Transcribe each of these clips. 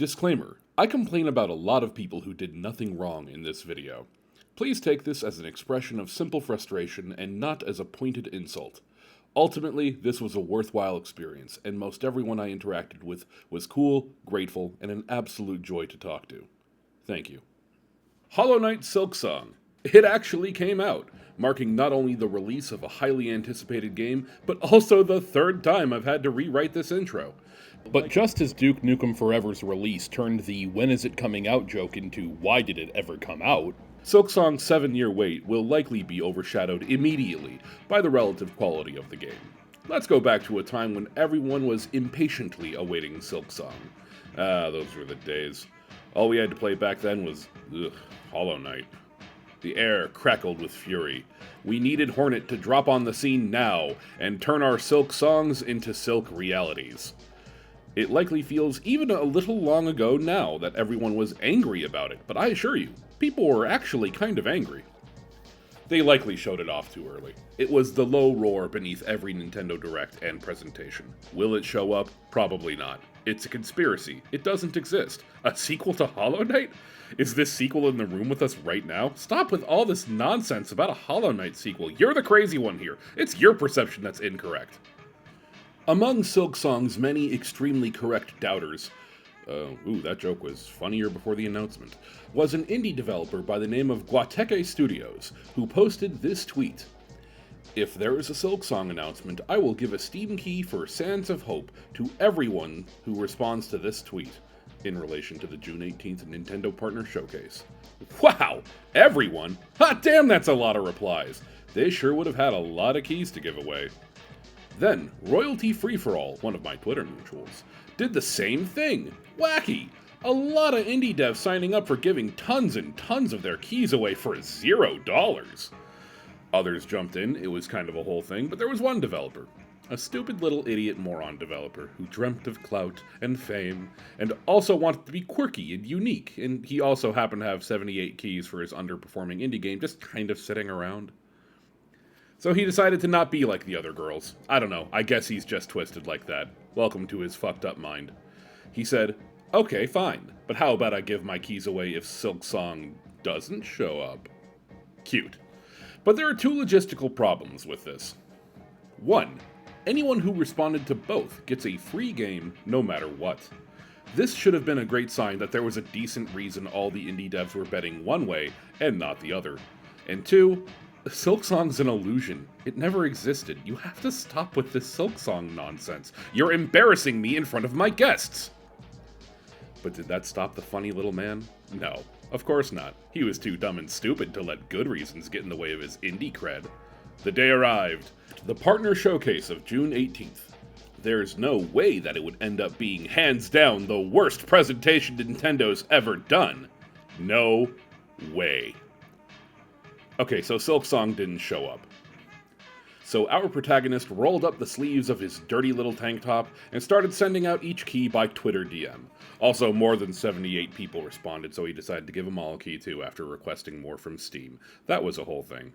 Disclaimer: I complain about a lot of people who did nothing wrong in this video. Please take this as an expression of simple frustration and not as a pointed insult. Ultimately, this was a worthwhile experience, and most everyone I interacted with was cool, grateful, and an absolute joy to talk to. Thank you. Hollow Knight Silksong. It actually came out, marking not only the release of a highly anticipated game, but also the third time I've had to rewrite this intro. But just as Duke Nukem Forever's release turned the when is it coming out joke into why did it ever come out, Silksong's 7-year wait will likely be overshadowed immediately by the relative quality of the game. Let's go back to a time when everyone was impatiently awaiting Silksong. Those were the days. All we had to play back then was, Hollow Knight. The air crackled with fury. We needed Hornet to drop on the scene now and turn our Silksongs into Silk realities. It likely feels even a little long ago now that everyone was angry about it, but I assure you, people were actually kind of angry. They likely showed it off too early. It was the low roar beneath every Nintendo Direct and presentation. Will it show up? Probably not. It's a conspiracy. It doesn't exist. A sequel to Hollow Knight? Is this sequel in the room with us right now? Stop with all this nonsense about a Hollow Knight sequel. You're the crazy one here. It's your perception that's incorrect. Among Silksong's many extremely correct doubters, that joke was funnier before the announcement, was an indie developer by the name of Guateke Studios, who posted this tweet. If there is a Silksong announcement, I will give a Steam key for Sands of Hope to everyone who responds to this tweet, in relation to the June 18th Nintendo Partner Showcase. Wow! Everyone? Hot damn, that's a lot of replies! They sure would have had a lot of keys to give away. Then, Royalty Free For All, one of my Twitter mutuals, did the same thing. Wacky! A lot of indie devs signing up for giving tons and tons of their keys away for $0. Others jumped in, it was kind of a whole thing, but there was one developer. A stupid little idiot moron developer who dreamt of clout and fame, and also wanted to be quirky and unique, and he also happened to have 78 keys for his underperforming indie game just kind of sitting around. So he decided to not be like the other girls. I don't know, I guess he's just twisted like that. Welcome to his fucked up mind. He said, okay, fine, but how about I give my keys away if Silksong doesn't show up? Cute. But there are two logistical problems with this. One, anyone who responded to both gets a free game no matter what. This should have been a great sign that there was a decent reason all the indie devs were betting one way and not the other. And two, Silksong's an illusion. It never existed. You have to stop with this Silksong nonsense. You're embarrassing me in front of my guests! But did that stop the funny little man? No, of course not. He was too dumb and stupid to let good reasons get in the way of his indie cred. The day arrived. The Partner Showcase of June 18th. There's no way that it would end up being hands down the worst presentation Nintendo's ever done. No way. Okay, so Silksong didn't show up. So our protagonist rolled up the sleeves of his dirty little tank top and started sending out each key by Twitter DM. Also, more than 78 people responded, so he decided to give them all a key too after requesting more from Steam. That was a whole thing.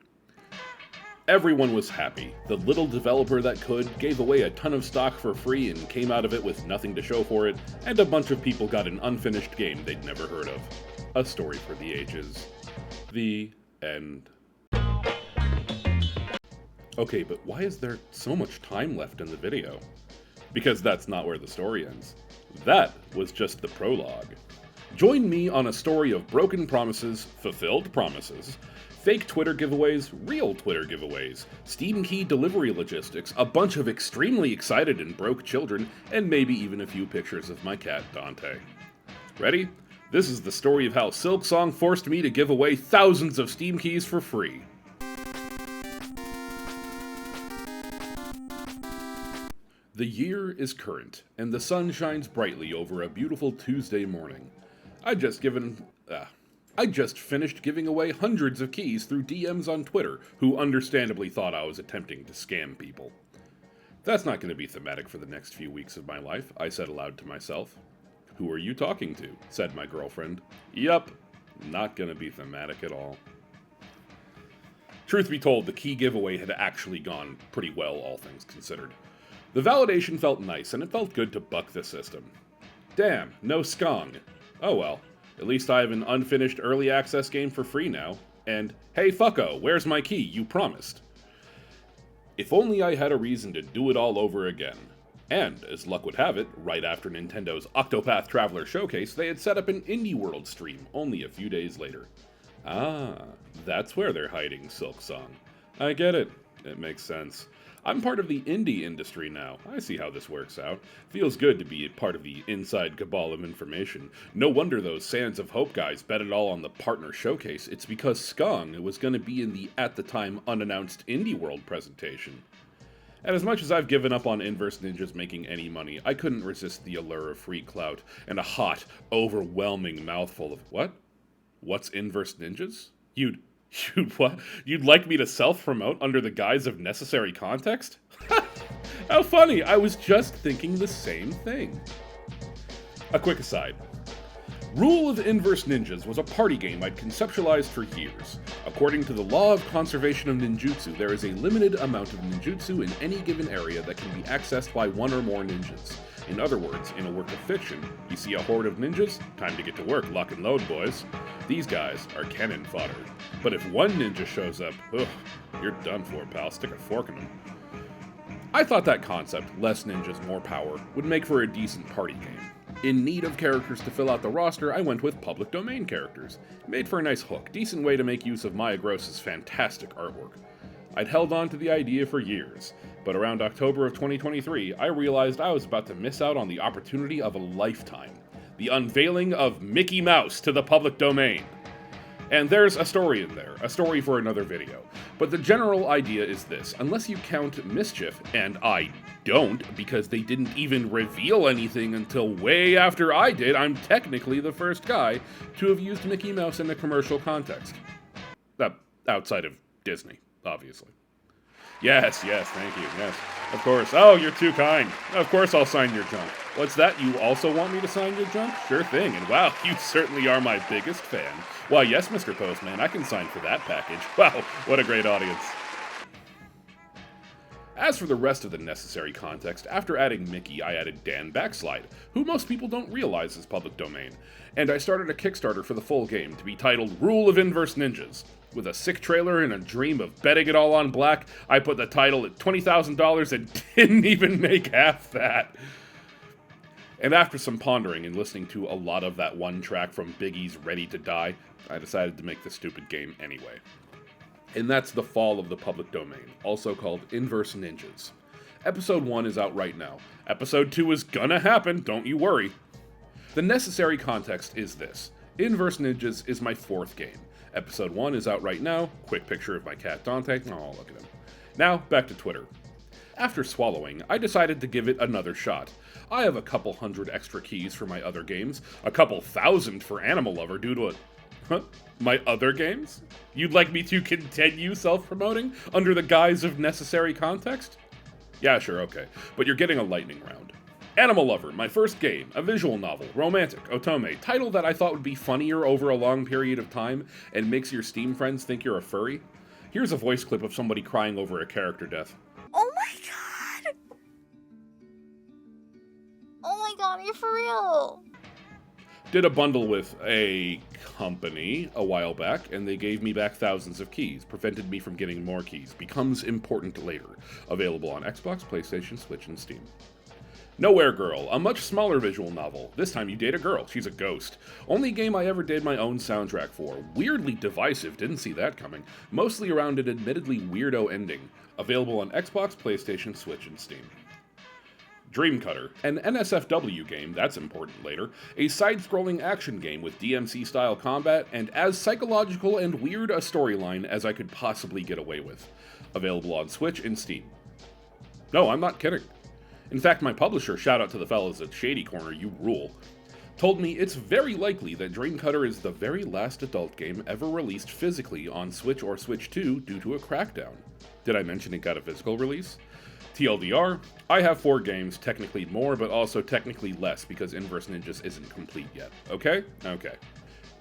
Everyone was happy. The little developer that could gave away a ton of stock for free and came out of it with nothing to show for it, and a bunch of people got an unfinished game they'd never heard of. A story for the ages. The end. Okay, but why is there so much time left in the video? Because that's not where the story ends. That was just the prologue. Join me on a story of broken promises, fulfilled promises, fake Twitter giveaways, real Twitter giveaways, Steam key delivery logistics, a bunch of extremely excited and broke children, and maybe even a few pictures of my cat, Dante. Ready? This is the story of how Silksong forced me to give away thousands of Steam keys for free. The year is current, and the sun shines brightly over a beautiful Tuesday morning. I just finished giving away hundreds of keys through DMs on Twitter, who understandably thought I was attempting to scam people. That's not going to be thematic for the next few weeks of my life, I said aloud to myself. Who are you talking to? Said my girlfriend. Yup, not going to be thematic at all. Truth be told, the key giveaway had actually gone pretty well, all things considered. The validation felt nice, and it felt good to buck the system. Damn, no Skong. Oh well, at least I have an unfinished early access game for free now. And, hey fucko, where's my key? You promised. If only I had a reason to do it all over again. And, as luck would have it, right after Nintendo's Octopath Traveler showcase, they had set up an Indie World stream only a few days later. Ah, that's where they're hiding Silksong. I get it. It makes sense. I'm part of the indie industry now. I see how this works out. Feels good to be part of the inside cabal of information. No wonder those Sands of Hope guys bet it all on the partner showcase. It's because Skong was going to be in the, at the time, unannounced Indie World presentation. And as much as I've given up on Inverse Ninjas making any money, I couldn't resist the allure of free clout and a hot, overwhelming mouthful of what? What's Inverse Ninjas? You'd what? You'd like me to self-promote under the guise of necessary context? How funny, I was just thinking the same thing. A quick aside. Rule of Inverse Ninjas was a party game I'd conceptualized for years. According to the law of conservation of ninjutsu, there is a limited amount of ninjutsu in any given area that can be accessed by one or more ninjas. In other words, in a work of fiction, you see a horde of ninjas? Time to get to work, lock and load, boys. These guys are cannon fodder. But if one ninja shows up, ugh, you're done for, pal. Stick a fork in him. I thought that concept, less ninjas, more power, would make for a decent party game. In need of characters to fill out the roster, I went with public domain characters. Made for a nice hook, decent way to make use of Maya Gross's fantastic artwork. I'd held on to the idea for years, but around October of 2023, I realized I was about to miss out on the opportunity of a lifetime. The unveiling of Mickey Mouse to the public domain. And there's a story in there, a story for another video. But the general idea is this: unless you count Mischief, and I don't, because they didn't even reveal anything until way after I did, I'm technically the first guy to have used Mickey Mouse in a commercial context. Outside of Disney, obviously. Yes, thank you, yes. Of course. Oh, you're too kind. Of course I'll sign your junk. What's that? You also want me to sign your junk? Sure thing. And wow, you certainly are my biggest fan. Why, yes, Mr. Postman, I can sign for that package. Wow, what a great audience. As for the rest of the necessary context, after adding Mickey, I added Dan Backslide, who most people don't realize is public domain, and I started a Kickstarter for the full game to be titled Rule of Inverse Ninjas. With a sick trailer and a dream of betting it all on black, I put the title at $20,000 and didn't even make half that. And after some pondering and listening to a lot of that one track from Biggie's Ready to Die, I decided to make the stupid game anyway. And that's the fall of the public domain, also called Inverse Ninjas. Episode 1 is out right now. Episode 2 is gonna happen, don't you worry. The necessary context is this. Inverse Ninjas is my 4th game. Episode 1 is out right now. Quick picture of my cat Dante. Oh, look at him. Now, back to Twitter. After swallowing, I decided to give it another shot. I have a couple hundred extra keys for my other games, a couple thousand for Animal Lover due to a... Huh? My other games? You'd like me to continue self-promoting under the guise of necessary context? Yeah, sure, okay. But you're getting a lightning round. Animal Lover, my first game, a visual novel, romantic, otome, title that I thought would be funnier over a long period of time and makes your Steam friends think you're a furry. Here's a voice clip of somebody crying over a character death. Oh my god! Oh my god, you're for real! Did a bundle with a company a while back, and they gave me back thousands of keys, prevented me from getting more keys. Becomes important later. Available on Xbox, PlayStation, Switch, and Steam. Nowhere Girl, a much smaller visual novel. This time you date a girl, she's a ghost. Only game I ever did my own soundtrack for. Weirdly divisive, didn't see that coming. Mostly around an admittedly weirdo ending. Available on Xbox, PlayStation, Switch, and Steam. Dream Cutter, an NSFW game, that's important later, a side-scrolling action game with DMC-style combat, and as psychological and weird a storyline as I could possibly get away with. Available on Switch and Steam. No, I'm not kidding. In fact, my publisher, shout out to the fellas at Shady Corner, you rule, told me it's very likely that Dream Cutter is the very last adult game ever released physically on Switch or Switch 2 due to a crackdown. Did I mention it got a physical release? TLDR, I have 4 games, technically more, but also technically less because Inverse Ninjas isn't complete yet, okay? Okay.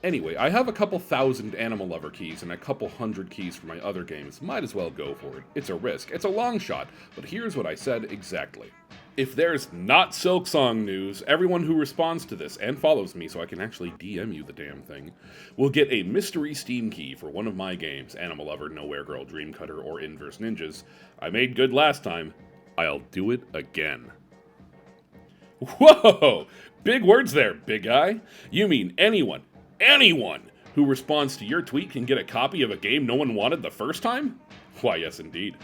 Anyway, I have a couple thousand Animal Lover keys and a couple hundred keys for my other games. Might as well go for it. It's a risk. It's a long shot, but here's what I said exactly. If there's not Silksong news, everyone who responds to this and follows me so I can actually DM you the damn thing will get a mystery Steam key for one of my games, Animal Lover, Nowhere Girl, Dream Cutter, or Inverse Ninjas. I made good last time. I'll do it again. Whoa! Big words there, big guy. You mean anyone who responds to your tweet can get a copy of a game no one wanted the first time? Why, yes indeed.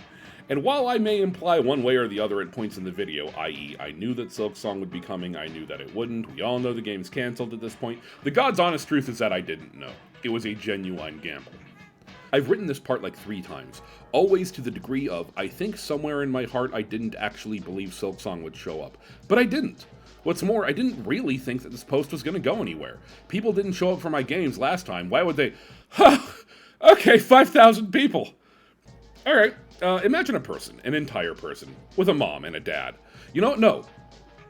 And while I may imply one way or the other at points in the video, i.e. I knew that Silksong would be coming, I knew that it wouldn't, we all know the game's cancelled at this point, the God's honest truth is that I didn't know. It was a genuine gamble. I've written this part like 3 times, always to the degree of, I think somewhere in my heart I didn't actually believe Silksong would show up. But I didn't. What's more, I didn't really think that this post was going to go anywhere. People didn't show up for my games last time, why would they? Okay, 5,000 people. Alright, imagine a person, an entire person, with a mom and a dad. You know, no.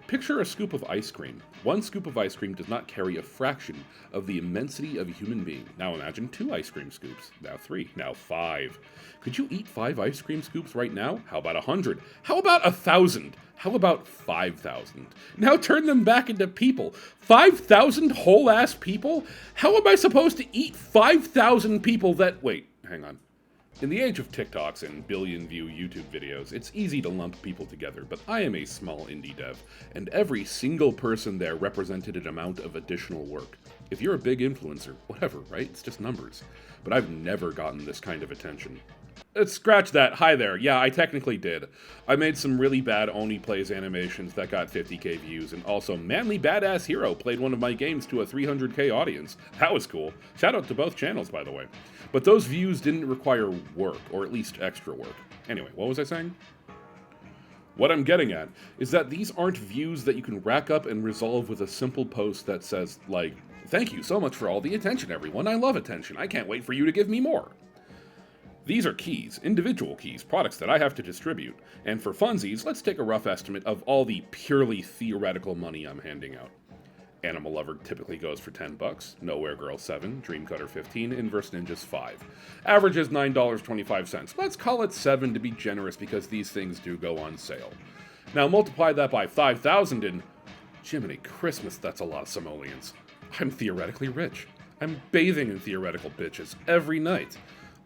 Picture a scoop of ice cream. One scoop of ice cream does not carry a fraction of the immensity of a human being. Now imagine 2 ice cream scoops. Now 3. Now 5. Could you eat 5 ice cream scoops right now? How about 100? How about 1,000? How about 5,000? Now turn them back into people. 5,000 whole-ass people? How am I supposed to eat 5,000 people that... Wait, hang on. In the age of TikToks and billion-view YouTube videos, it's easy to lump people together, but I am a small indie dev, and every single person there represented an amount of additional work. If you're a big influencer, whatever, right? It's just numbers. But I've never gotten this kind of attention. Scratch that. Hi there. Yeah, I technically did. I made some really bad Oni Plays animations that got 50k views, and also Manly Badass Hero played one of my games to a 300k audience. That was cool. Shout out to both channels, by the way. But those views didn't require work, or at least extra work. Anyway, what was I saying? What I'm getting at is that these aren't views that you can rack up and resolve with a simple post that says, like, "Thank you so much for all the attention, everyone. I love attention. I can't wait for you to give me more." These are keys, individual keys, products that I have to distribute. And for funsies, let's take a rough estimate of all the purely theoretical money I'm handing out. Animal Lover typically goes for $10, Nowhere Girl 7, Dream Cutter 15, Inverse Ninjas 5. Average is $9.25. Let's call it 7 to be generous because these things do go on sale. Now multiply that by 5,000 and... Jiminy Christmas, that's a lot of simoleons. I'm theoretically rich. I'm bathing in theoretical bitches every night.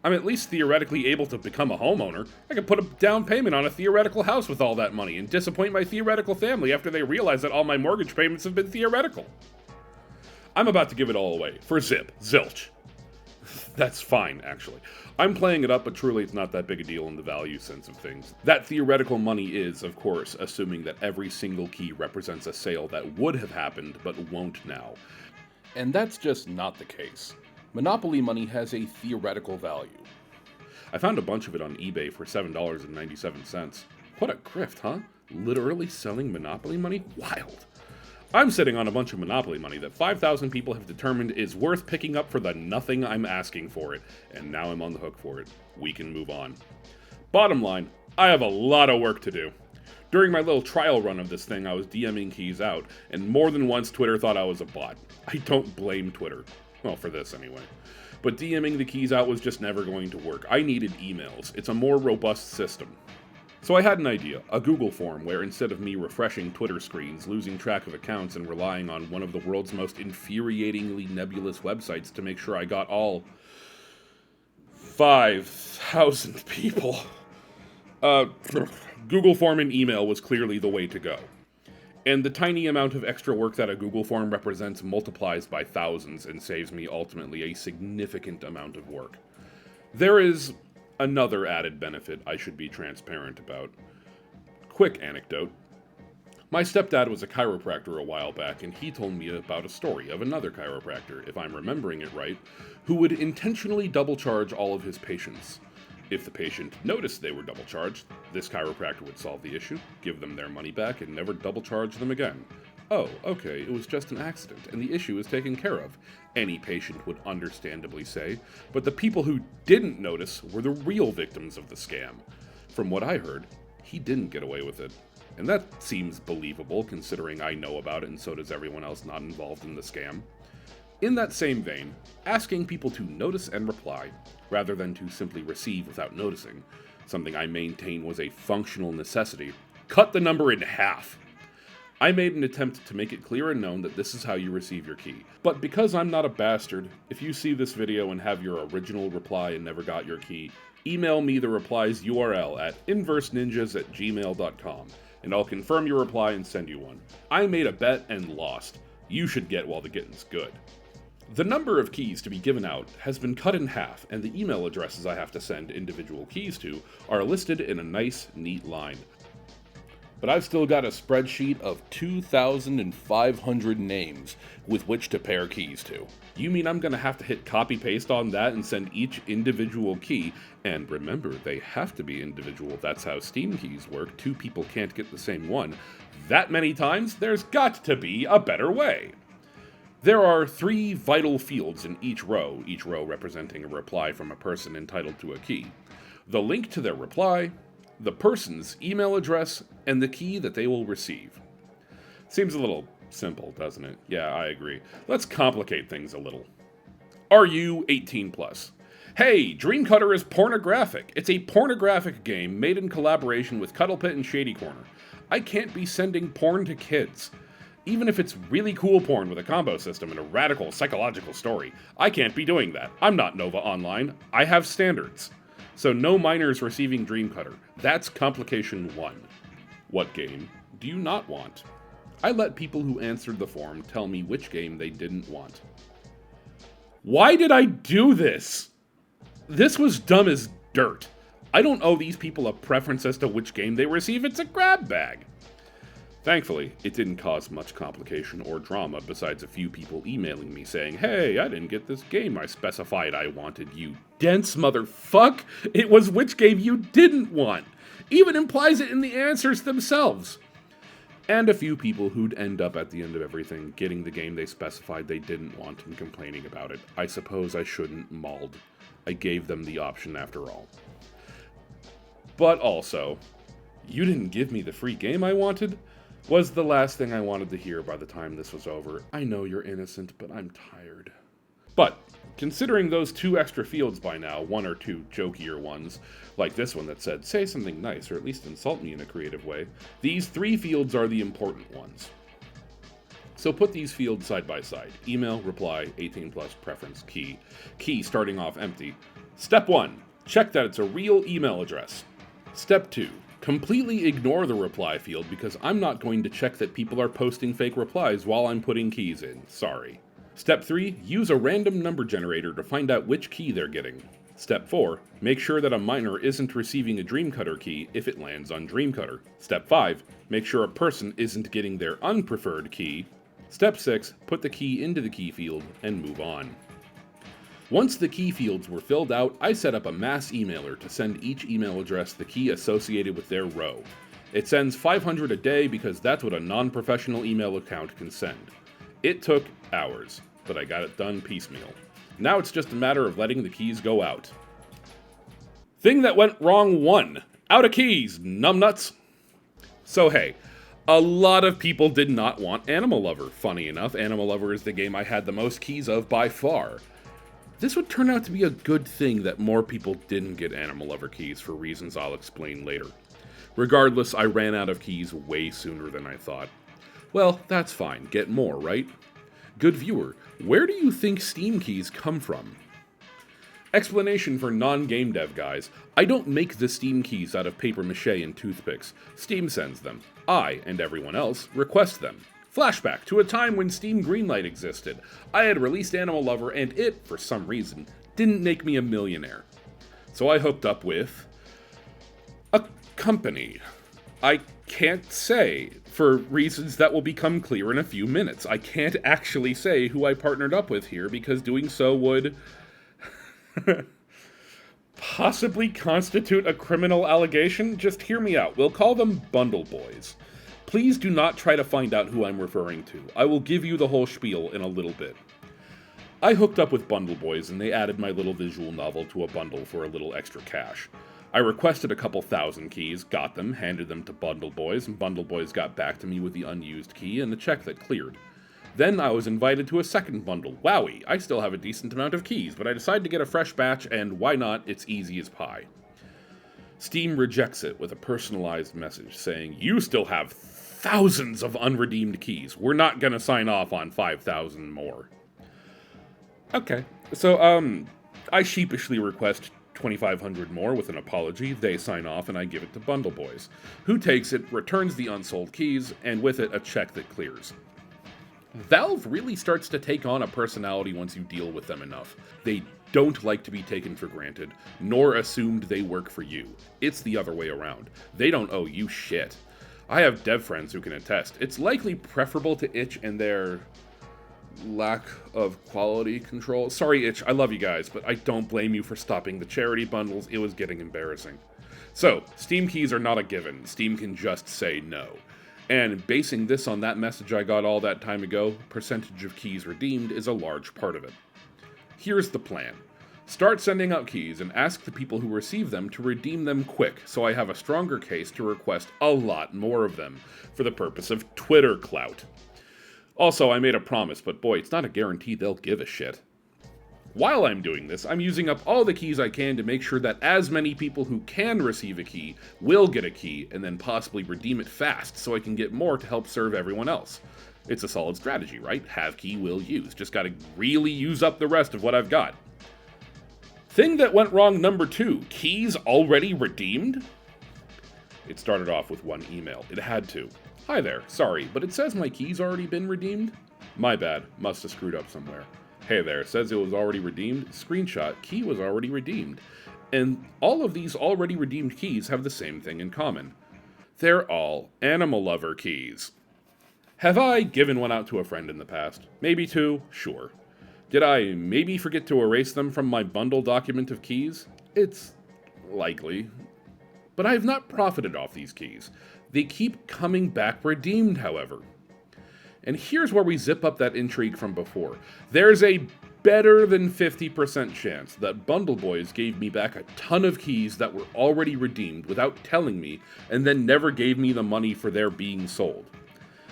I'm at least theoretically able to become a homeowner. I can put a down payment on a theoretical house with all that money and disappoint my theoretical family after they realize that all my mortgage payments have been theoretical. I'm about to give it all away. For zilch. That's fine, actually. I'm playing it up, but truly it's not that big a deal in the value sense of things. That theoretical money is, of course, assuming that every single key represents a sale that would have happened, but won't now. And that's just not the case. Monopoly money has a theoretical value. I found a bunch of it on eBay for $7.97. What a grift, huh? Literally selling Monopoly money? Wild. I'm sitting on a bunch of Monopoly money that 5,000 people have determined is worth picking up for the nothing I'm asking for it, and now I'm on the hook for it. We can move on. Bottom line, I have a lot of work to do. During my little trial run of this thing, I was DMing keys out, and more than once Twitter thought I was a bot. I don't blame Twitter. Well, for this anyway. But DMing the keys out was just never going to work. I needed emails. It's a more robust system. So I had an idea, a Google form where instead of me refreshing Twitter screens, losing track of accounts, and relying on one of the world's most infuriatingly nebulous websites to make sure I got all 5,000 people, Google form and email was clearly the way to go. And the tiny amount of extra work that a Google form represents multiplies by thousands and saves me ultimately a significant amount of work. There is another added benefit I should be transparent about. Quick anecdote. My stepdad was a chiropractor a while back, and he told me about a story of another chiropractor, if I'm remembering it right, who would intentionally double charge all of his patients. If the patient noticed they were double charged, this chiropractor would solve the issue, give them their money back, and never double charge them again. Oh, okay, it was just an accident, and the issue is taken care of, any patient would understandably say, but the people who didn't notice were the real victims of the scam. From what I heard, he didn't get away with it. And that seems believable, considering I know about it and so does everyone else not involved in the scam. In that same vein, asking people to notice and reply, rather than to simply receive without noticing, something I maintain was a functional necessity, Cut the number in half. I made an attempt to make it clear and known that this is how you receive your key. But because I'm not a bastard, if you see this video and have your original reply and never got your key, email me the reply's URL at inverseninjas@gmail.com, and I'll confirm your reply and send you one. I made a bet and lost. You should get while the getting's good. The number of keys to be given out has been cut in half, and the email addresses I have to send individual keys to are listed in a nice, neat line. But I've still got a spreadsheet of 2,500 names with which to pair keys to. You mean I'm gonna have to hit copy-paste on that and send each individual key? And remember, they have to be individual. That's how Steam keys work. Two people can't get the same one. That many times, there's got to be a better way. There are 3 vital fields in each row representing a reply from a person entitled to a key. The link to their reply, the person's email address, and the key that they will receive. Seems a little simple, doesn't it? Yeah, I agree. Let's complicate things a little. Are you 18 plus? Hey, Dreamcutter is pornographic. It's a pornographic game made in collaboration with Cuddle Pit and Shady Corner. I can't be sending porn to kids. Even if it's really cool porn with a combo system and a radical psychological story, I can't be doing that. I'm not Nova Online. I have standards. So no minors receiving Dreamcutter. That's complication 1. What game do you not want? I let people who answered the form tell me which game they didn't want. Why did I do this? This was dumb as dirt. I don't owe these people a preference as to which game they receive. It's a grab bag. Thankfully, it didn't cause much complication or drama besides a few people emailing me saying, "Hey, I didn't get this game I specified I wanted, you dense motherfuck! It was which game you didn't want! Even implies it in the answers themselves!" And a few people who'd end up at the end of everything getting the game they specified they didn't want and complaining about it. I suppose I shouldn't mauled. I gave them the option after all. But also, "You didn't give me the free game I wanted?" was the last thing I wanted to hear by the time this was over. I know you're innocent, but I'm tired. But, considering those 2 extra fields by now, 1 or 2 jokier ones, like this one that said, "Say something nice, or at least insult me in a creative way," these 3 fields are the important ones. So put these fields side by side. Email, reply, 18 plus, preference, key. Key starting off empty. Step 1, check that it's a real email address. Step 2, completely ignore the reply field because I'm not going to check that people are posting fake replies while I'm putting keys in. Sorry. Step 3, use a random number generator to find out which key they're getting. Step 4, make sure that a minor isn't receiving a Dreamcutter key if it lands on Dreamcutter. Step 5, make sure a person isn't getting their unpreferred key. Step 6, put the key into the key field and move on. Once the key fields were filled out, I set up a mass emailer to send each email address the key associated with their row. It sends 500 a day because that's what a non-professional email account can send. It took hours, but I got it done piecemeal. Now it's just a matter of letting the keys go out. Thing that went wrong 1. Out of keys, numbnuts. So hey, a lot of people did not want Animal Lover. Funny enough, Animal Lover is the game I had the most keys of by far. This would turn out to be a good thing that more people didn't get Animal Lover keys for reasons I'll explain later. Regardless, I ran out of keys way sooner than I thought. Well, that's fine. Get more, right? Good viewer, where do you think Steam keys come from? Explanation for non-game dev guys. I don't make the Steam keys out of paper mache and toothpicks. Steam sends them. I, and everyone else, request them. Flashback to a time when Steam Greenlight existed. I had released Animal Lover and it, for some reason, didn't make me a millionaire. So I hooked up with a company. I can't say, for reasons that will become clear in a few minutes. I can't actually say who I partnered up with here because doing so would possibly constitute a criminal allegation. Just hear me out. We'll call them Bundle Boys. Please do not try to find out who I'm referring to. I will give you the whole spiel in a little bit. I hooked up with Bundle Boys and they added my little visual novel to a bundle for a little extra cash. I requested a couple thousand keys, got them, handed them to Bundle Boys, and Bundle Boys got back to me with the unused key and the check that cleared. Then I was invited to a second bundle. Wowie, I still have a decent amount of keys, but I decided to get a fresh batch and why not, it's easy as pie. Steam rejects it with a personalized message saying, "You still have thousands of unredeemed keys. We're not gonna sign off on 5,000 more." Okay, so, I sheepishly request 2,500 more with an apology. They sign off, and I give it to Bundle Boys, who takes it, returns the unsold keys, and with it, a check that clears. Valve really starts to take on a personality once you deal with them enough. They don't like to be taken for granted, nor assumed they work for you. It's the other way around. They don't owe you shit. I have dev friends who can attest. It's likely preferable to Itch and their lack of quality control. Sorry, Itch, I love you guys, but I don't blame you for stopping the charity bundles. It was getting embarrassing. So, Steam keys are not a given. Steam can just say no. And basing this on that message I got all that time ago, percentage of keys redeemed is a large part of it. Here's the plan. Start sending out keys and ask the people who receive them to redeem them quick, so I have a stronger case to request a lot more of them, for the purpose of Twitter clout. Also, I made a promise, but boy, it's not a guarantee they'll give a shit. While I'm doing this, I'm using up all the keys I can to make sure that as many people who can receive a key will get a key, and then possibly redeem it fast so I can get more to help serve everyone else. It's a solid strategy, right? Have key, will use. Just gotta really use up the rest of what I've got. Thing that went wrong number 2, keys already redeemed? It started off with one email. It had to. "Hi there, sorry, but it says my key's already been redeemed?" My bad, must have screwed up somewhere. "Hey there, says it was already redeemed. Screenshot, key was already redeemed." And all of these already redeemed keys have the same thing in common. They're all animal lover keys. Have I given one out to a friend in the past? Maybe two, sure. Did I maybe forget to erase them from my bundle document of keys? It's likely. But I have not profited off these keys. They keep coming back redeemed, however. And here's where we zip up that intrigue from before. There's a better than 50% chance that Bundle Boys gave me back a ton of keys that were already redeemed without telling me, and then never gave me the money for their being sold.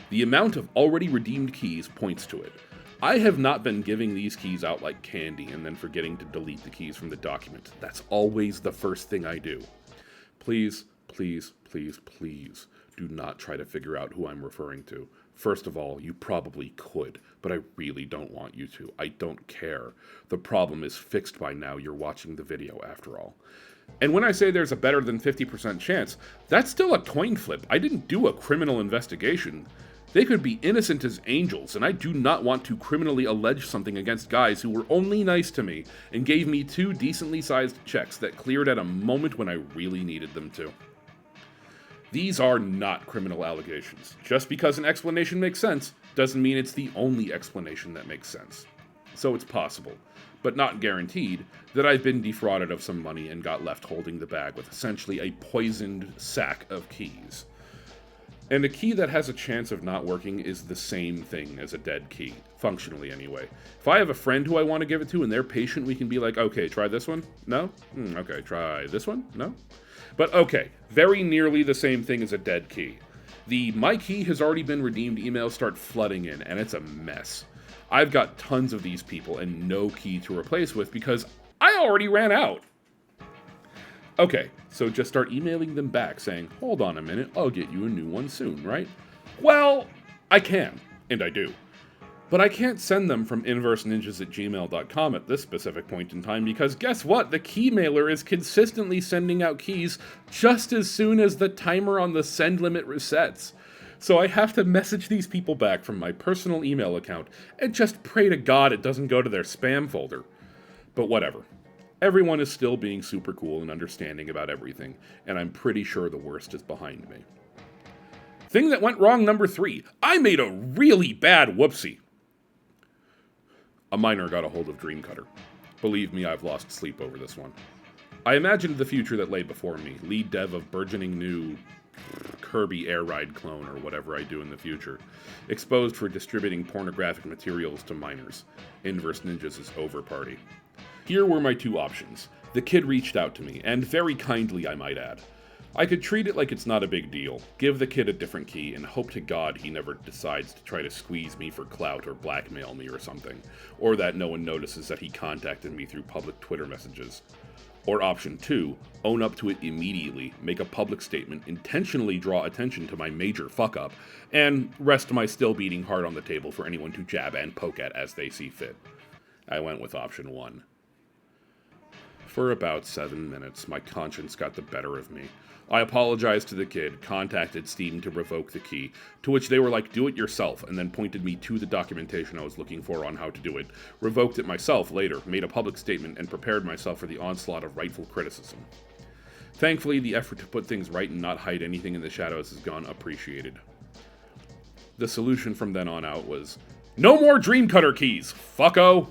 The amount of already redeemed keys points to it. I have not been giving these keys out like candy and then forgetting to delete the keys from the document. That's always the first thing I do. Please, please, please, please do not try to figure out who I'm referring to. First of all, you probably could, but I really don't want you to. I don't care. The problem is fixed by now. You're watching the video after all. And when I say there's a better than 50% chance, that's still a coin flip. I didn't do a criminal investigation. They could be innocent as angels, and I do not want to criminally allege something against guys who were only nice to me and gave me 2 decently sized checks that cleared at a moment when I really needed them to. These are not criminal allegations. Just because an explanation makes sense doesn't mean it's the only explanation that makes sense. So it's possible, but not guaranteed, that I've been defrauded of some money and got left holding the bag with essentially a poisoned sack of keys. And a key that has a chance of not working is the same thing as a dead key, functionally anyway. If I have a friend who I want to give it to and they're patient, we can be like, okay, try this one? No? Okay, try this one? No? But okay, very nearly the same thing as a dead key. The "my key has already been redeemed" emails start flooding in, and it's a mess. I've got tons of these people and no key to replace with because I already ran out. Okay, so just start emailing them back saying, "Hold on a minute, I'll get you a new one soon," right? Well, I can, and I do. But I can't send them from inverseninjas@gmail.com at this specific point in time because guess what? The key mailer is consistently sending out keys just as soon as the timer on the send limit resets. So I have to message these people back from my personal email account and just pray to God it doesn't go to their spam folder. But whatever. Everyone is still being super cool and understanding about everything, and I'm pretty sure the worst is behind me. Thing that went wrong number 3. I made a really bad whoopsie. A miner got a hold of Dreamcutter. Believe me, I've lost sleep over this one. I imagined the future that lay before me, lead dev of burgeoning new Kirby Air Ride clone or whatever I do in the future, exposed for distributing pornographic materials to minors. Inverse Ninjas' over party. Here were my 2 options. The kid reached out to me, and very kindly I might add. I could treat it like it's not a big deal, give the kid a different key, and hope to God he never decides to try to squeeze me for clout or blackmail me or something, or that no one notices that he contacted me through public Twitter messages. Or option 2, own up to it immediately, make a public statement, intentionally draw attention to my major fuck up, and rest my still beating heart on the table for anyone to jab and poke at as they see fit. I went with option 1. For about 7 minutes, my conscience got the better of me. I apologized to the kid, contacted Steam to revoke the key, to which they were like, do it yourself, and then pointed me to the documentation I was looking for on how to do it, revoked it myself later, made a public statement, and prepared myself for the onslaught of rightful criticism. Thankfully, the effort to put things right and not hide anything in the shadows has gone appreciated. The solution from then on out was, no more Dreamcutter keys, fucko!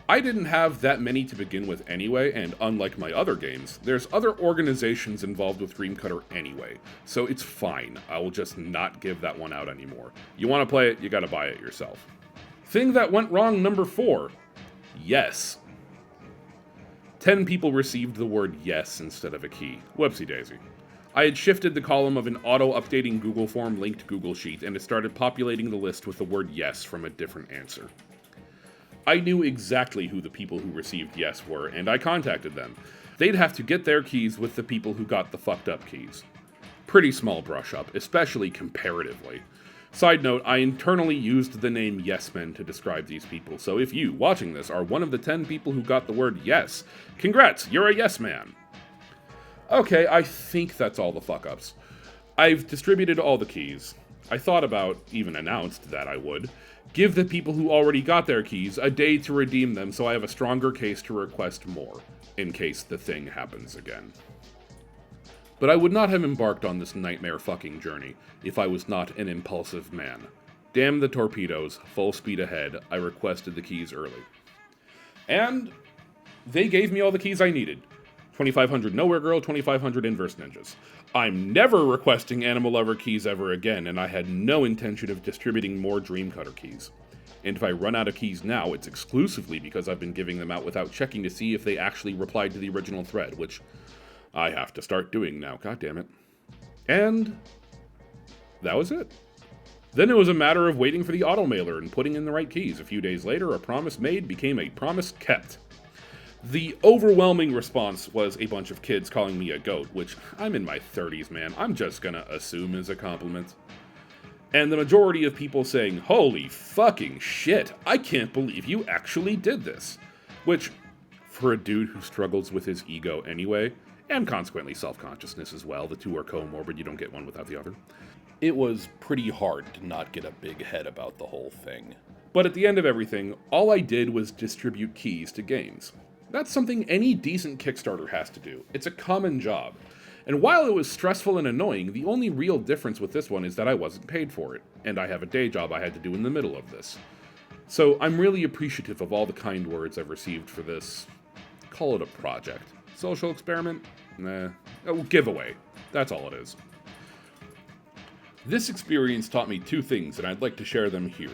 I didn't have that many to begin with anyway, and unlike my other games, there's other organizations involved with Dreamcutter anyway, so it's fine. I will just not give that one out anymore. You want to play it, you gotta buy it yourself. Thing that went wrong number 4. Yes. 10 people received the word yes instead of a key. Whoopsie daisy. I had shifted the column of an auto-updating Google form linked Google Sheet, and it started populating the list with the word yes from a different answer. I knew exactly who the people who received yes were, and I contacted them. They'd have to get their keys with the people who got the fucked up keys. Pretty small brush up, especially comparatively. Side note, I internally used the name Yes Men to describe these people, so if you, watching this, are one of the 10 people who got the word yes, congrats, you're a yes man! Okay, I think that's all the fuck-ups. I've distributed all the keys. I thought about, even announced that I would, give the people who already got their keys a day to redeem them so I have a stronger case to request more, in case the thing happens again. But I would not have embarked on this nightmare fucking journey if I was not an impulsive man. Damn the torpedoes, full speed ahead, I requested the keys early. And they gave me all the keys I needed. 2500 Nowhere Girl, 2500 Inverse Ninjas. I'm never requesting Animal Lover keys ever again, and I had no intention of distributing more Dreamcutter keys. And if I run out of keys now, it's exclusively because I've been giving them out without checking to see if they actually replied to the original thread, which I have to start doing now, goddammit. And that was it. Then it was a matter of waiting for the auto-mailer and putting in the right keys. A few days later, a promise made became a promise kept. The overwhelming response was a bunch of kids calling me a goat, which I'm in my 30s, man. I'm just gonna assume is a compliment. And the majority of people saying, holy fucking shit, I can't believe you actually did this. Which, for a dude who struggles with his ego anyway, and consequently self-consciousness as well, the two are comorbid, you don't get one without the other, it was pretty hard to not get a big head about the whole thing. But at the end of everything, all I did was distribute keys to games. That's something any decent Kickstarter has to do. It's a common job. And while it was stressful and annoying, the only real difference with this one is that I wasn't paid for it, and I have a day job I had to do in the middle of this. So I'm really appreciative of all the kind words I've received for this, call it a project. Social experiment? Nah. Oh, giveaway. That's all it is. This experience taught me 2 things, and I'd like to share them here.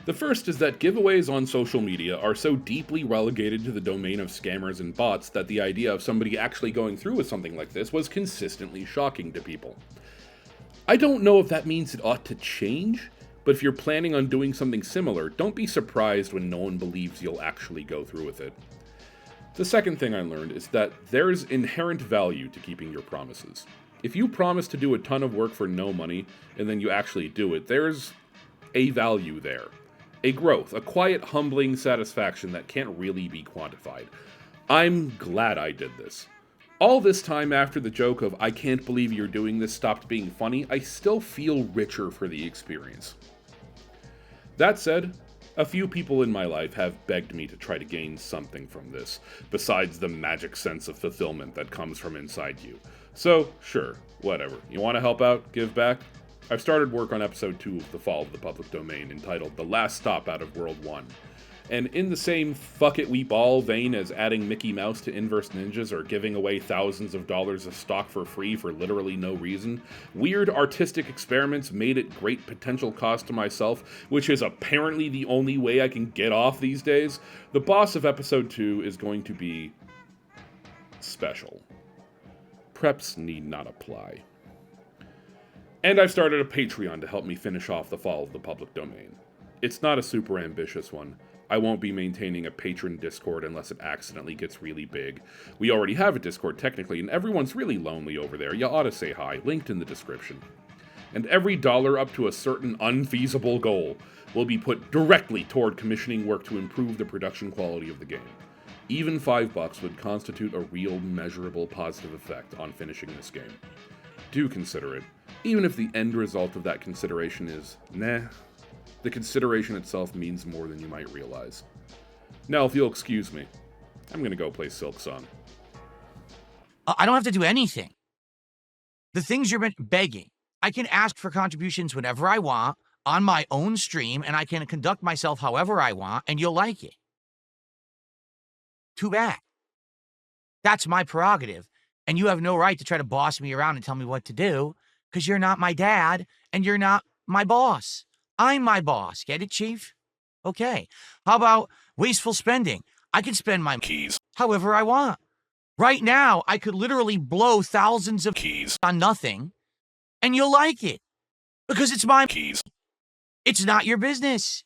The first is that giveaways on social media are so deeply relegated to the domain of scammers and bots that the idea of somebody actually going through with something like this was consistently shocking to people. I don't know if that means it ought to change, but if you're planning on doing something similar, don't be surprised when no one believes you'll actually go through with it. The second thing I learned is that there's inherent value to keeping your promises. If you promise to do a ton of work for no money, and then you actually do it, there's a value there. A growth, a quiet, humbling satisfaction that can't really be quantified. I'm glad I did this. All this time after the joke of "I can't believe you're doing this" stopped being funny, I still feel richer for the experience. That said, a few people in my life have begged me to try to gain something from this, besides the magic sense of fulfillment that comes from inside you. So, sure, whatever. You want to help out? Give back? I've started work on episode 2 of The Fall of the Public Domain, entitled The Last Stop Out of World 1. And in the same fuck it we ball vein as adding Mickey Mouse to Inverse Ninjas or giving away thousands of dollars of stock for free for literally no reason, weird artistic experiments made at great potential cost to myself, which is apparently the only way I can get off these days, the boss of episode 2 is going to be special. Preps need not apply. And I've started a Patreon to help me finish off The Fall of the Public Domain. It's not a super ambitious one. I won't be maintaining a patron Discord unless it accidentally gets really big. We already have a Discord technically, and everyone's really lonely over there. You ought to say hi, linked in the description. And every dollar up to a certain unfeasible goal will be put directly toward commissioning work to improve the production quality of the game. Even $5 would constitute a real, measurable positive effect on finishing this game. Do consider it, even if the end result of that consideration is, nah. The consideration itself means more than you might realize. Now, if you'll excuse me, I'm gonna go play Silksong. I don't have to do anything. The things you're begging, I can ask for contributions whenever I want on my own stream, and I can conduct myself however I want, and you'll like it. Too bad. That's my prerogative, and you have no right to try to boss me around and tell me what to do, because you're not my dad, and you're not my boss. I'm my boss. Get it, Chief? Okay. How about wasteful spending? I can spend my Keys. however I want. Right now, I could literally blow thousands of Keys. on nothing, and you'll like it. Because it's my Keys. It's not your business.